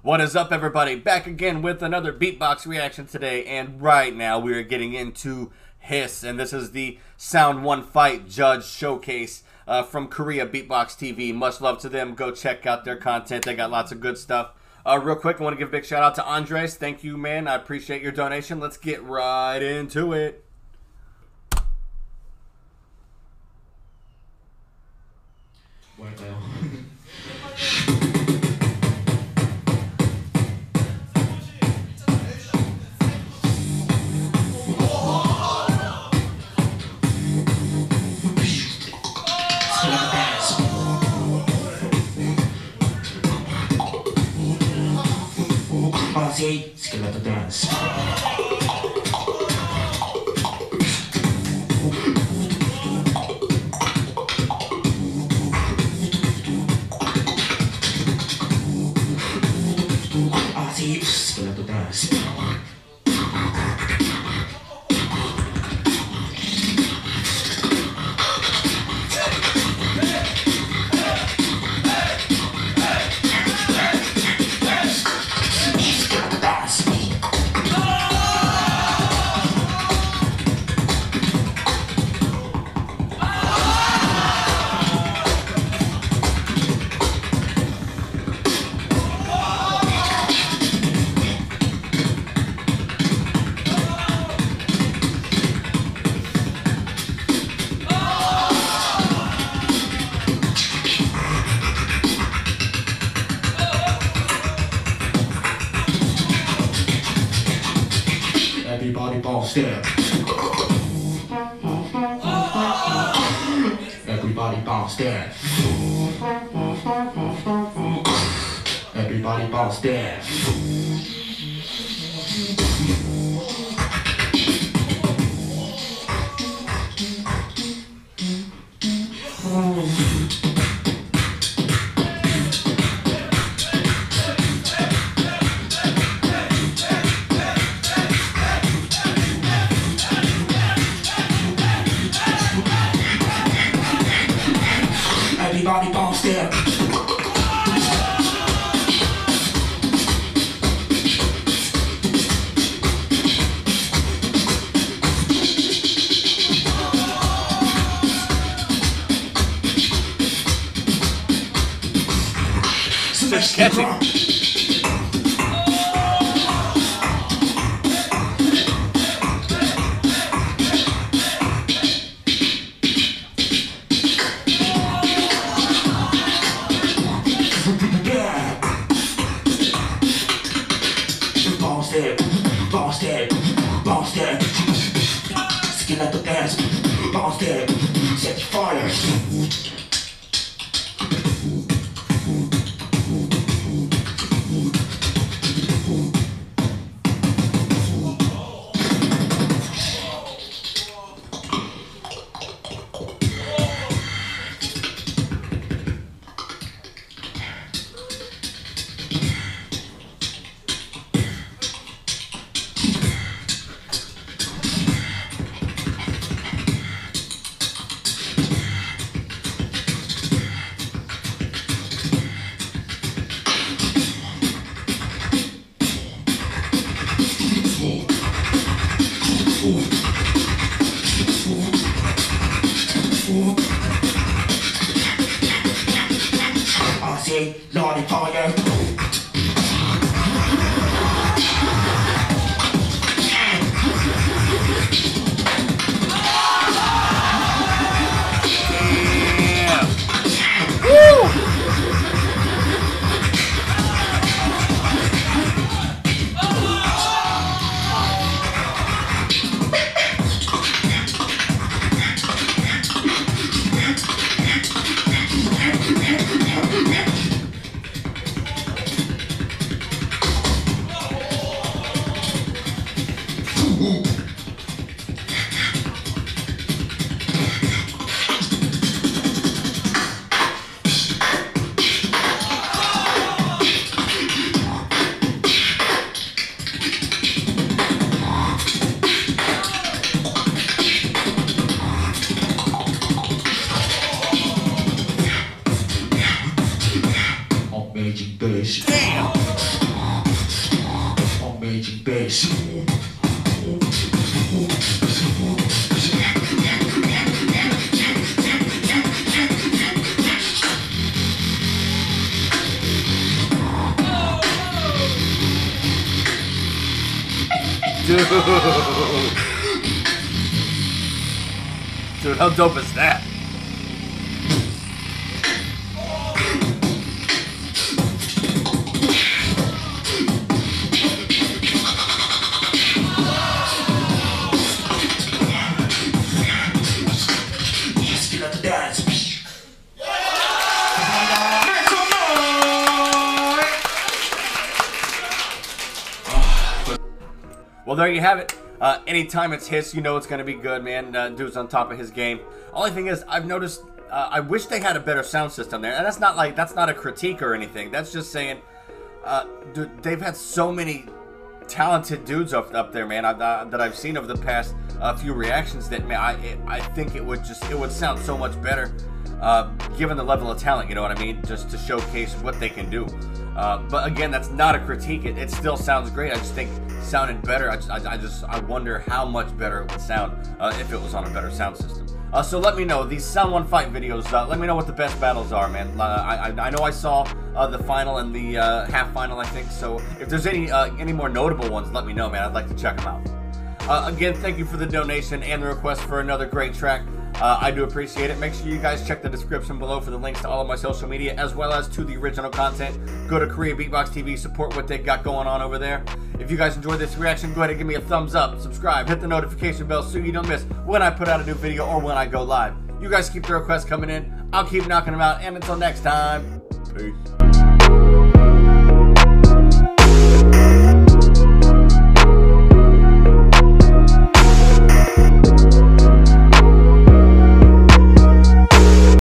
What is up, everybody? Back again with another beatbox reaction today, and right now we are getting into Hiss, and this is the Sound One Fight Judge Showcase from Korea Beatbox TV. Much love to them. Go check out their content. They got lots of good stuff. Real quick, I want to give a big shout out to Andres. Thank you, man. I appreciate your donation. Let's get right into it. Skeleton dance. Skeleton dance. Everybody bounce there. Everybody bounce there. Everybody bounce there. Everybody bounce there. Just catching. Bounce there, bounce there, bounce there. Skeleton dance, bounce there, set fire. I see Lordy Fire. Dude, how dope is that? Skill at the dance. Well, there you have it. Anytime it's Hiss, you know it's going to be good, man. Dude's on top of his game. Only thing is, I've noticed, I wish they had a better sound system there. And that's not a critique or anything. That's just saying, dude, they've had so many talented dudes up there, man, that I've seen over the past few reactions that, man, I think it would sound so much better, given the level of talent, you know what I mean? Just to showcase what they can do. But again, that's not a critique. It still sounds great. I just think sounded better. I wonder how much better it would sound if it was on a better sound system. So let me know these Sound One Fight videos. Let me know what the best battles are, man. I know I saw the final and the half final, I think. So if there's any more notable ones, let me know, man. I'd like to check them out. Again, thank you for the donation and the request for another great track. I do appreciate it. Make sure you guys check the description below for the links to all of my social media, as well as to the original content. Go to Korea Beatbox TV, support what they got going on over there. If you guys enjoyed this reaction, go ahead and give me a thumbs up, subscribe, hit the notification bell so you don't miss when I put out a new video or when I go live. You guys keep the requests coming in. I'll keep knocking them out, and until next time, peace.